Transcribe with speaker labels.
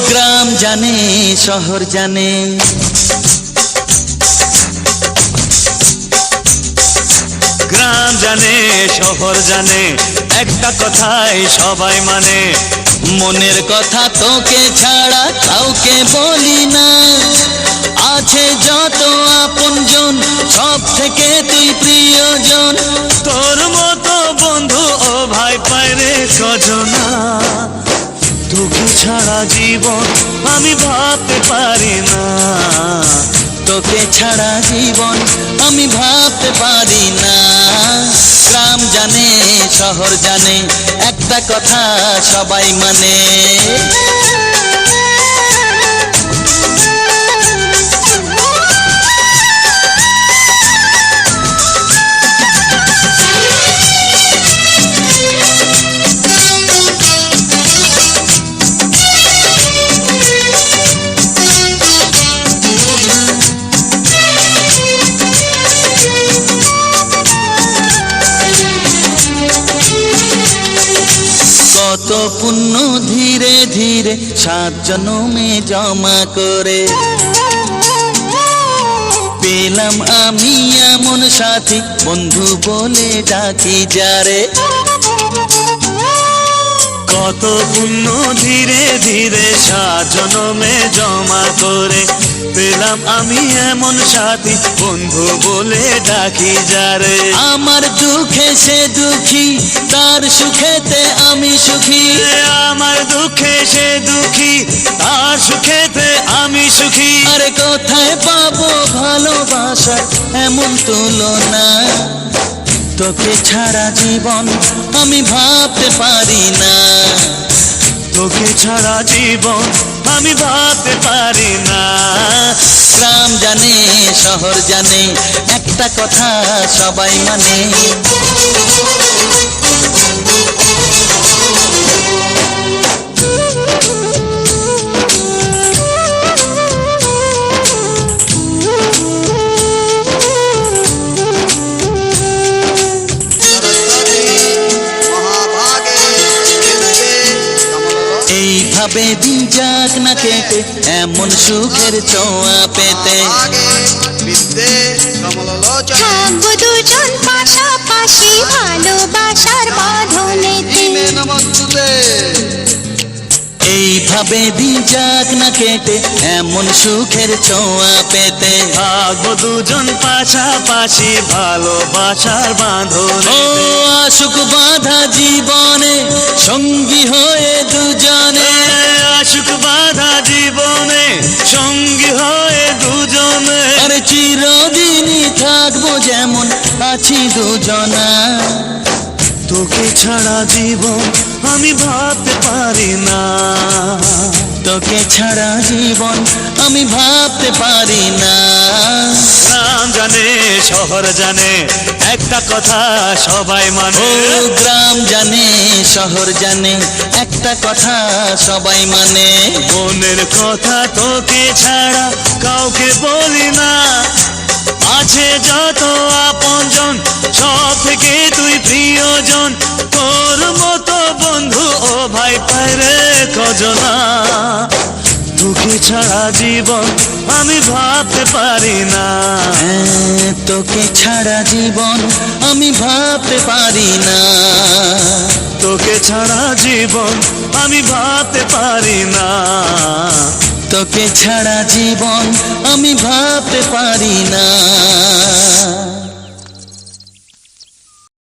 Speaker 1: গ্রাম জানে শহর জানে,
Speaker 2: গ্রাম জানে শহর জানে, একটা কথাই সবাই মানে,
Speaker 1: মনের কথা তোকে ছাড়া কাউকে বলি না। আছে যত আপনজন সব থেকে তুই প্রিয়জন,
Speaker 2: তোর মতো বন্ধু ও ভাই পাইরে কজনা। তোকে ছাড়া জীবন আমি ভাবতে পারি না,
Speaker 1: তোকে ছাড়া জীবন আমি ভাবতে পারি না। গ্রাম জানে শহর জানে, একটা কথা সবাই মানে। কত পুণ্য ধীরে ধীরে 7 জন্মে জমা করে পেলাম আমি এমন সাথী, বন্ধু বলে ডাকি যারে।
Speaker 2: কত পুণ্য ধীরে ধীরে 7 জন্মে জমা করে পেলাম আমি এমন সাথী, বন্ধু বলে ডাকি যারে।
Speaker 1: আমার দুঃখে সে দুঃখী, তার সুখেতে আমি সুখী।
Speaker 2: আমার দুঃখে সে দুঃখী, তার সুখেতে আমি সুখী।
Speaker 1: আরে কোথায় পাবো ভালোবাসার এমন তুলনা, তোকে ছাড়া জীবন আমি ভাবতে পারি না।
Speaker 2: তোকে ছাড়া জীবন আমি ভাবতে পারি না।
Speaker 1: গ্রাম জানে শহর জানে, একটা কথা সবাই মানে। এইভাবে দিন যাক না কেটে, এমন সুখের ছোঁয়া পেতে।
Speaker 3: থাকবো দুজন পাশাপাশি ভালোবাসার বাঁধনেতে।
Speaker 1: এইভাবে দিন যাক না কেটে, এমন সুখের ছোঁয়া পেতে।
Speaker 2: থাকবো দুজন পাশাপাশি ভালোবাসার বাঁধনে।
Speaker 1: ও আশুক বাঁধা জীবনে সঙ্গী হয়ে দুজনে।
Speaker 2: আশুক বাঁধা জীবনে সঙ্গী হয়ে দুজনে।
Speaker 1: আরে চিরদিনই থাকবো যেমন আছি দুজনা।
Speaker 2: তোকে ছাড়া জীবন আমি ভাবতে পারি না।
Speaker 1: তোকে ছাড়া জীবন আমি ভাবতে পারি না।
Speaker 2: গ্রাম জানে শহর জানে, একটা কথা সবাই মানে।
Speaker 1: ও গ্রাম জানে শহর জানে, একটা কথা সবাই মানে।
Speaker 2: মনের কথা তোকে ছাড়া কাউকে বলি না। আছে যত আপনজন সব থেকে তুই প্রিয়জন। তোর মতো বন্ধু ও ভাই পাইরে কজনা। তোকে ছাড়া জীবন আমি ভাবতে পারি না।
Speaker 1: তোকে ছাড়া জীবন আমি ভাবতে পারি না।
Speaker 2: তোকে ছাড়া জীবন আমি ভাবতে পারি না।
Speaker 1: তোকে ছাড়া জীবন আমি ভাবতে পারি না।